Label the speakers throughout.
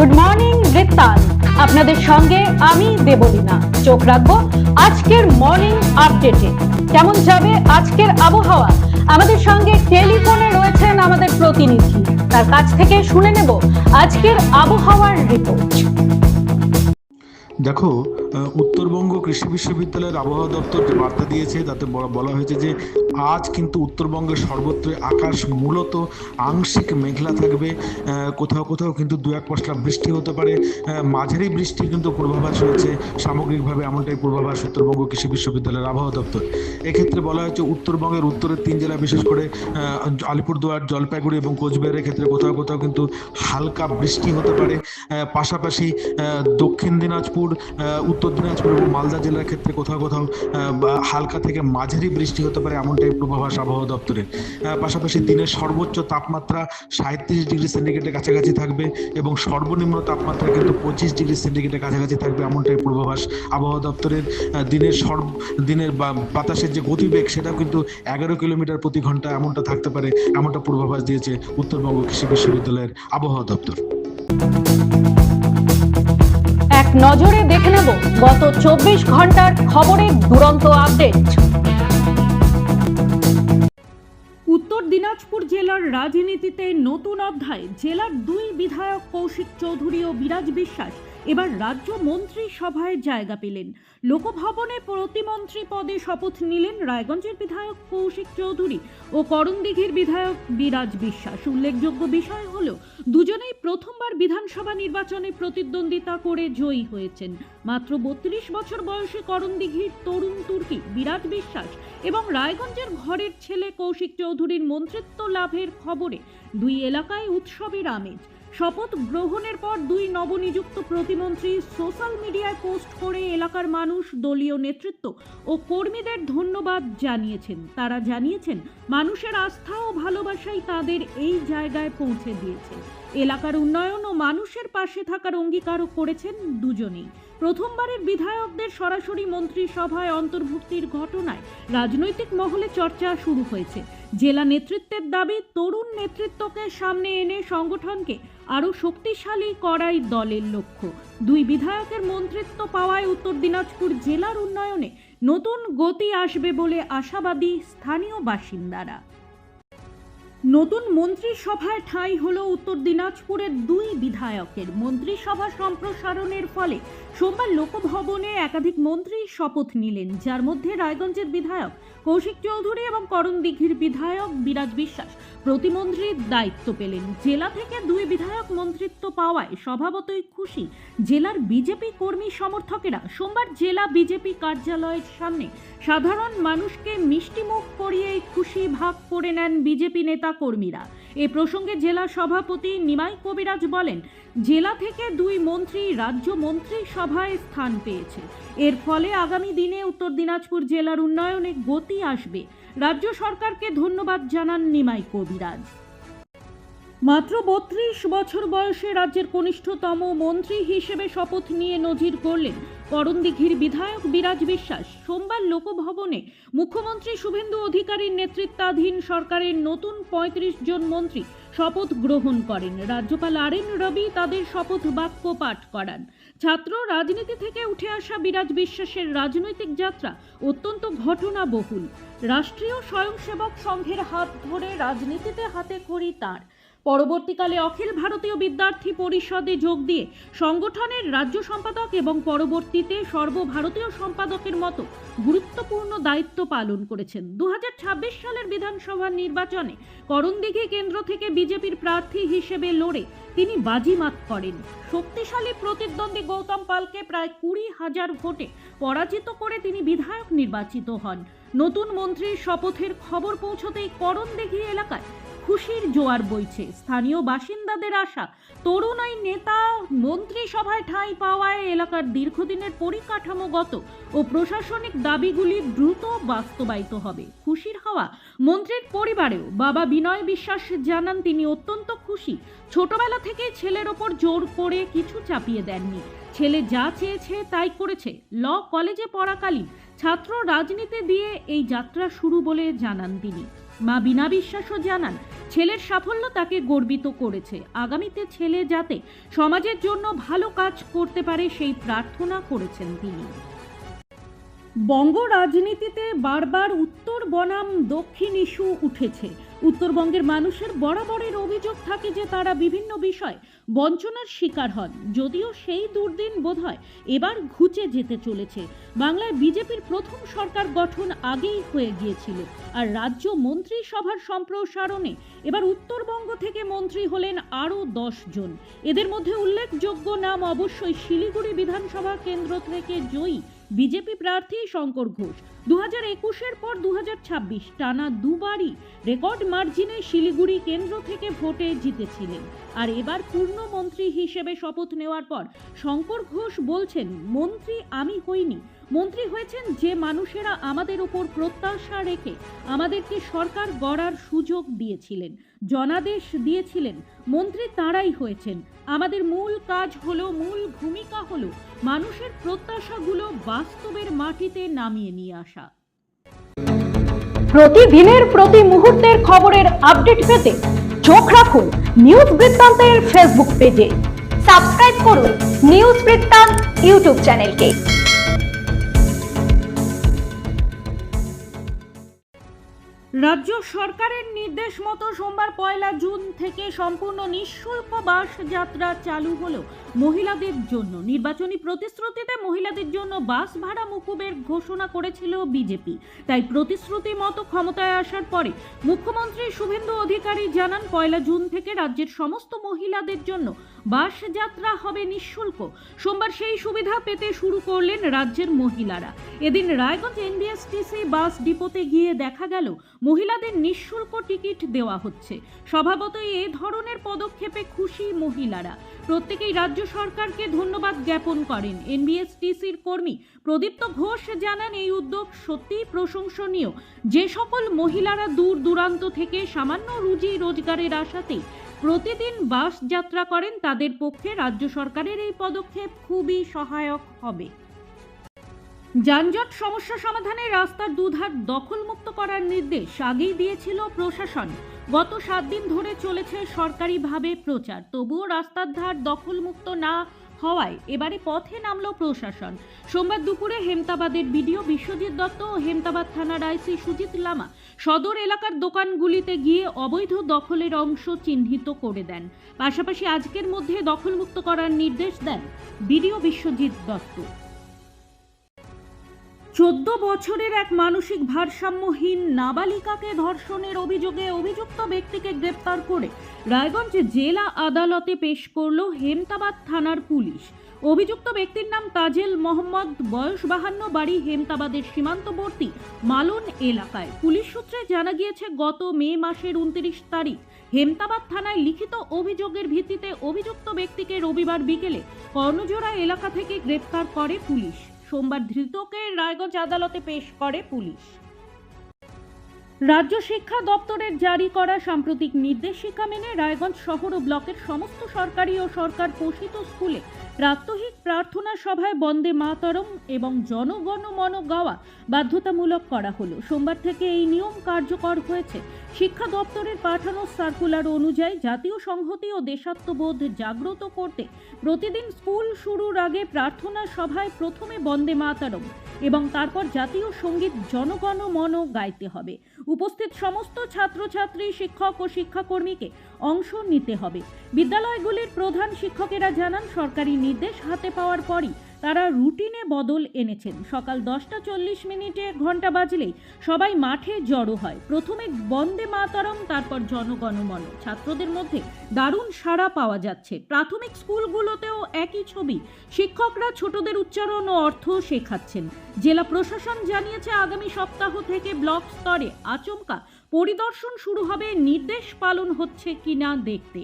Speaker 1: Good morning বৃত্তান, আপনাদের সঙ্গে আমি দেবলীনা। চোখ রাখবো আজকের মর্নিং আপডেটে। কেমন যাবে আজকের আবহাওয়া? আমাদের সঙ্গে টেলিফোনে রয়েছেন আমাদের প্রতিনিধি, তার কাছ থেকে শুনে নেব আজকের আবহাওয়ার রিপোর্ট।
Speaker 2: দেখো, উত্তরবঙ্গ কৃষি বিশ্ববিদ্যালয়ের আবহাওয়া দপ্তর যে বার্তা দিয়েছে তাতে বলা হয়েছে যে আজ কিন্তু উত্তরবঙ্গের সর্বত্র আকাশ মূলত আংশিক মেঘলা থাকবে। কোথাও কোথাও কিন্তু দু এক পশলা বৃষ্টি হতে পারে, মাঝারি বৃষ্টির কিন্তু পূর্বাভাস রয়েছে। সামগ্রিকভাবে এমনটাই পূর্বাভাস উত্তরবঙ্গ কৃষি বিশ্ববিদ্যালয়ের আবহাওয়া দপ্তর। এক্ষেত্রে বলা হয়েছে উত্তরবঙ্গের উত্তরের 3 জেলা, বিশেষ করে আলিপুরদুয়ার, জলপাইগুড়ি এবং কোচবিহারের ক্ষেত্রে কোথাও কোথাও কিন্তু হালকা বৃষ্টি হতে পারে। পাশাপাশি দক্ষিণ দিনাজপুর, উত্তর দিনাজপুর এবং মালদা জেলার ক্ষেত্রে কোথাও কোথাও হালকা থেকে মাঝারি বৃষ্টি হতে পারে, এমনটাই পূর্বাভাস আবহাওয়া দপ্তরের। পাশাপাশি দিনের সর্বোচ্চ তাপমাত্রা 37 ডিগ্রি সেন্টিগ্রেডের কাছাকাছি থাকবে এবং সর্বনিম্ন তাপমাত্রা কিন্তু 25 ডিগ্রি সেন্টিগ্রেডের কাছাকাছি থাকবে, এমনটাই পূর্বাভাস আবহাওয়া দপ্তরের। দিনের বাতাসের যে গতিবেগ সেটাও কিন্তু 11 কিলোমিটার প্রতি ঘন্টা এমনটা থাকতে পারে, এমনটা পূর্বাভাস দিয়েছে উত্তরবঙ্গ কৃষি বিশ্ববিদ্যালয়ের আবহাওয়া দপ্তর।
Speaker 1: এক নজরে দেখে নেব গত 24 ঘন্টার খবরের দুরন্ত আপডেট। উত্তর দিনাজপুর জেলার রাজনীতিতে নতুন অধ্যায়। জেলার 2 বিধায়ক কৌশিক চৌধুরী ও বিরাজ বিশ্বাস এবার রাজ্য মন্ত্রিসভায় জায়গা পেলেন। লোকভবনে প্রতিমন্ত্রী পদে শপথ নিলেন রায়গঞ্জের বিধায়ক কৌশিক চৌধুরী ও করণদিঘির বিধায়ক বিরাজ বিশ্বাস। উল্লেখযোগ্য বিষয় হলো দুজনেই প্রথমবার বিধানসভা নির্বাচনে প্রতিদ্বন্দ্বিতা করে জয়ী হয়েছেন। মাত্র 32 বছর বয়সী করণদিঘির তরুণ তুর্কি বিরাজ বিশ্বাস এবং রায়গঞ্জের ঘরের ছেলে কৌশিক চৌধুরীর মন্ত্রিত্ব লাভের খবরে 2 এলাকায় উৎসবের আমেজ। শপথ গ্রহণের পর 2 নবনিযুক্ত প্রতিমন্ত্রী সোশ্যাল মিডিয়ায় পোস্ট করে এলাকার মানুষ, দলীয় নেতৃত্ব ও কর্মীদের ধন্যবাদ জানিয়েছেন। তারা জানিয়েছেন মানুষের আস্থা ও ভালোবাসাই তাদের এই জায়গায় পৌঁছে দিয়েছে। এলাকার উন্নয়ন ও মানুষের পাশে থাকার অঙ্গীকারও করেছেন দুজনেই। প্রথমবারের বিধায়কদের সরাসরি মন্ত্রিসভায় অন্তর্ভুক্তির ঘটনায় রাজনৈতিক মহলে চর্চা শুরু হয়েছে। জেলা নেতৃত্বের দাবি, তরুণ নেতৃত্বকে সামনে এনে সংগঠনকে আরও শক্তিশালী করাই দলের লক্ষ্য। 2 বিধায়কের মন্ত্রিত্ব পাওয়ায় উত্তর দিনাজপুর জেলার উন্নয়নে নতুন গতি আসবে বলে আশাবাদী স্থানীয় বাসিন্দারা। নতুন মন্ত্রিসভায় ঠাঁই হলো উত্তর দিনাজপুরের 2 বিধায়কের। মন্ত্রিসভা সম্প্রসারণের ফলে সোমবার লোকভবনে একাধিক মন্ত্রী শপথ নিলেন, যার মধ্যে রায়গঞ্জের বিধায়ক কৌশিক চৌধুরী এবং করণদিঘির বিধায়ক বিরাজ বিশ্বাস প্রতিমন্ত্রীর দায়িত্ব পেলেন। জেলা থেকে 2 বিধায়ক মন্ত্রিত্ব পাওয়ায় স্বভাবতই খুশি জেলার বিজেপি কর্মী সমর্থকেরা। সোমবার জেলা বিজেপি কার্যালয়ের সামনে সাধারণ মানুষকে মিষ্টিমুখ করিয়ে খুশি ভাগ করে নেন বিজেপি নেতা কর্মীরা। এ প্রসঙ্গে জেলা সভাপতি নিমাই কবিরাজ বলেন, জেলা থেকে 2 মন্ত্রী রাজ্য মন্ত্রিসভায় স্থান পেয়েছে। এর ফলে আগামী দিনে উত্তর দিনাজপুর জেলার উন্নয়নে গতি আসবে। রাজ্য সরকারকে ধন্যবাদ জানান নিমাই কবিরাজ। মাত্র 32 বছর বয়সে রাজ্যের কনিষ্ঠতম মন্ত্রী হিসেবে শপথ নিয়ে নজির গড়লেন করণদিঘির বিধায়ক বিরাজ বিশ্বাস। সোমবার লোকভবনে মুখ্যমন্ত্রী শুভেন্দু অধিকারীর নেতৃত্বাধীন সরকারের নতুন 35 জন মন্ত্রী শপথ গ্রহণ করেন। রাজ্যপাল RN রবি তাদের শপথ বাক্য পাঠ করান। ছাত্র রাজনীতি থেকে উঠে আসা বিরাজ বিশ্বাসের রাজনৈতিক যাত্রা অত্যন্ত ঘটনাবহুল। রাষ্ট্রীয় স্বয়ংসেবক সংঘের হাত ধরে রাজনীতিতে হাতেখড়ি তাঁর। পরবর্তীকালে অখিল ভারতীয় বিদ্যার্থী পরিষদে যোগ দিয়ে সংগঠনের রাজ্য সম্পাদক এবং পরবর্তীতে সর্বভারতীয় সম্পাদকের মতো গুরুত্বপূর্ণ দায়িত্ব পালন করেছেন। 2026 সালের বিধানসভা নির্বাচনে করণদিঘি কেন্দ্র থেকে বিজেপির প্রার্থী হিসেবে লড়ে তিনি বাজিমাত করেন। শক্তিশালী প্রতিদ্বন্দ্বী গৌতম পালকে প্রায় 20,000 ভোটে পরাজিত করে তিনি বিধায়ক নির্বাচিত হন। নতুন মন্ত্রীর শপথের খবর পৌঁছতেই করণদিঘি এলাকায় খুশির জোয়ার বইছে। স্থানীয় বাসিন্দাদের আশা, তরুণ এই নেতা মন্ত্রিসভায় ঠাঁই পাওয়ায় এলাকার দীর্ঘদিনের পরিকাঠামোগত ও প্রশাসনিক দাবিগুলি দ্রুত বাস্তবায়িত হবে। খুশির হাওয়া মন্ত্রীর পরিবারেও। বাবা বিনয় বিশ্বাস জানান, তিনি অত্যন্ত খুশি। ছোটবেলা থেকে ছেলের ওপর জোর করে কিছু চাপিয়ে দেননি। ছেলে যা চেয়েছে তাই করেছে। ল কলেজে পড়াকালীন ছাত্র রাজনীতি দিয়ে এই যাত্রা শুরু বলে জানান তিনি। মা বিনা বিশ্বাসও জানান, ছেলের সাফল্য তাকে গর্বিত করেছে। আগামীতে ছেলে যাতে সমাজের জন্য ভালো কাজ করতে পারে সেই প্রার্থনা করেছেন তিনি। বঙ্গ রাজনীতিতে বারবার উত্তর বনাম দক্ষিণ ইস্যু উঠেছে। উত্তরবঙ্গের মানুষের বরাবরের অভিযোগ থাকে যে তারা বিভিন্ন বিষয় বঞ্চনার শিকার হন। যদিও সেই দুর্দিন বোধহয় এবার ঘুচে যেতে চলেছে। বাংলায় বিজেপির প্রথম সরকার গঠন আগেই হয়ে গিয়েছিল, আর রাজ্য মন্ত্রিসভার সম্প্রসারণে এবার উত্তরবঙ্গ থেকে মন্ত্রী হলেন আরও 10 জন। এদের মধ্যে উল্লেখযোগ্য নাম অবশ্যই শিলিগুড়ি বিধানসভা কেন্দ্র থেকে জয়ী বিজেপি প্রার্থী শঙ্কর ঘোষ। 2021-এর পর 2026 টানা দুবারই রেকর্ড মার্জিনে শিলিগুড়ি কেন্দ্র থেকে ভোটে জিতেছিলেন। আর এবার পূর্ণমন্ত্রী হিসেবে শপথ নেওয়ার পর শঙ্কর ঘোষ বলছেন, মন্ত্রী আমি হইনি, মন্ত্রী হয়েছেন যে মানুষেরা আমাদের উপর প্রত্যাশা রেখে আমাদেরকে সরকার গড়ার সুযোগ দিয়েছিলেন, জনাদেশ দিয়েছিলেন। মন্ত্রী তারাই হয়েছেন। আমাদের মূল কাজ হলো, মূল ভূমিকা হলো মানুষের প্রত্যাশাগুলো বাস্তবের মাটিতে নামিয়ে নিয়ে আসা।
Speaker 3: প্রতিদিনের প্রতি মুহূর্তের খবরের আপডেট পেতে চোখ রাখুন নিউজ বৃত্তান্তের ফেসবুক পেজে। সাবস্ক্রাইব করুন নিউজ বৃত্তান্ত ইউটিউব চ্যানেলকে।
Speaker 1: রাজ্য সরকারের নির্দেশ মতো সোমবার 1 জুন থেকে সম্পূর্ণ নিঃশুল্ক বাস যাত্রা চালু হলো মহিলাদের জন্য। নির্বাচনী প্রতিশ্রুতিতে মহিলাদের জন্য বাস ভাড়া মকুবের ঘোষণা করেছিল বিজেপি। তাই প্রতিশ্রুতি মতো ক্ষমতায় আসার পরে মুখ্যমন্ত্রী শুভেন্দু অধিকারী জানান, 1 জুন থেকে রাজ্যের সমস্ত মহিলাদের জন্য বাস যাত্রা হবে নিঃশুল্ক। সোমবার সেই সুবিধা পেতে শুরু করলেন রাজ্যের মহিলারা। এদিন রায়গঞ্জ এনবিএসটিসি বাস ডিপোতে গিয়ে দেখা গেল মহিলাদের নিঃশুল্ক টিকিট দেওয়া হচ্ছে। স্বভাবতই এ ধরনের পদক্ষেপে খুশি মহিলারা। প্রত্যেকেই রাজ্য সরকারকে ধন্যবাদ জ্ঞাপন করেন। এনবিএসটিসির কর্মী প্রদীপ্ত ঘোষ জানান, এই উদ্যোগ সত্যিই প্রশংসনীয়। যে সকল মহিলারা দূর দূরান্ত থেকে সামান্য রুজি রোজগারের আশাতেই প্রতিদিন বাস যাত্রা করেন, তাদের পক্ষে রাজ্য সরকারের এই পদক্ষেপ খুবই সহায়ক হবে। যানজট সমস্যা সমাধানে রাস্তার দুধার দখলমুক্ত করার নির্দেশ আগেই দিয়েছিল প্রশাসন। গত 7 দিন ধরে চলেছে সরকারিভাবে প্রচার, তবুও রাস্তার ধার দখলমুক্ত না হওয়ায় এবারে পথে নামল প্রশাসন। সোমবার দুপুরে হেমতাবাদের বিডিও বিশ্বজিৎ দত্ত ও হেমতাবাদ থানার আইসি সুজিত লামা সদর এলাকার দোকানগুলিতে গিয়ে অবৈধ দখলের অংশ চিহ্নিত করে দেন। পাশাপাশি আজকের মধ্যে দখলমুক্ত করার নির্দেশ দেন বিডিও বিশ্বজিৎ দত্ত। 14 বছরের এক মানসিক ভারসাম্যহীন নাবালিকাকে ধর্ষণের অভিযোগে অভিযুক্ত ব্যক্তিকে গ্রেপ্তার করে রায়গঞ্জ জেলা আদালতে পেশ করল হেমতাবাদ থানার পুলিশ। অভিযুক্ত ব্যক্তির নাম তাজেল মোহাম্মদ, বয়স 52, বাড়ি হেমতাবাদের সীমান্তবর্তী মালন এলাকায়। পুলিশ সূত্রে জানা গিয়েছে, গত মে মাসের 29 তারিখ হেমতাবাদ থানায় লিখিত অভিযোগের ভিত্তিতে অভিযুক্ত ব্যক্তিকে রবিবার বিকেলে কর্ণজোড়া এলাকা থেকে গ্রেপ্তার করে পুলিশ। সোমবার ধৃতকে রায়গঞ্জ আদালতে পেশ করে পুলিশ। রাজ্য শিক্ষা দপ্তরের জারি করা সাম্প্রতিক নির্দেশিকা মেনে রায়গঞ্জ শহর ও ব্লকের সমস্ত সরকারি ও সরকার পোষিত স্কুলে প্রাত্যহিক প্রার্থনা সভায় বন্দে মাতরম এবং জনগণ মন গাওয়া বাধ্যতামূলক করা হলো। সোমবার থেকে এই নিয়ম কার্যকর হয়েছে। শিক্ষা দপ্তরের পাঠানো সার্কুলার অনুযায়ী জাতীয় সংহতি ও দেশাত্মবোধ জাগ্রত করতে প্রতিদিন স্কুল শুরুর আগে প্রার্থনা সভায় প্রথমে বন্দে মাতরম এবং তারপর জাতীয় সঙ্গীত জনগণ মন গাইতে হবে। উপস্থিত সমস্ত ছাত্রছাত্রী, শিক্ষক ও শিক্ষাকর্মীকে অংশ নিতে হবে। বিদ্যালয়গুলির প্রধান শিক্ষকেরা জানান, সরকারি নির্দেশ হাতে পাওয়ার পরই তারা রুটিনে বদল এনেছেন। সকাল 10:40 ঘন্টা বাজলেই সবাই মাঠে জড়ো হয়। প্রথমে বন্দে মাতরম, তারপর জনগণমন। ছাত্রদের মধ্যে দারুণ সাড়া পাওয়া যাচ্ছে। প্রাথমিক স্কুলগুলোতেও একই ছবি। শিক্ষকরা ছোটদের উচ্চারণ ও অর্থ শেখাচ্ছেন। জেলা প্রশাসন জানিয়েছে, আগামী সপ্তাহ থেকে ব্লক স্তরে আচমকা পরিদর্শন শুরু হবে, নির্দেশ পালন হচ্ছে কিনা দেখতে।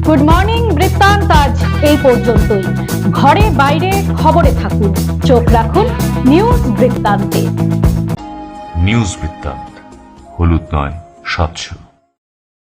Speaker 3: গুড মর্নিং বৃত্তান্ত আজ এই পর্যন্তই। ঘরে বাইরে খবরে থাকুন, চোখ রাখুন নিউজ বৃত্তান্তে।
Speaker 4: নিউজ বৃত্তান্ত, হলুদ নয়, স্বচ্ছ।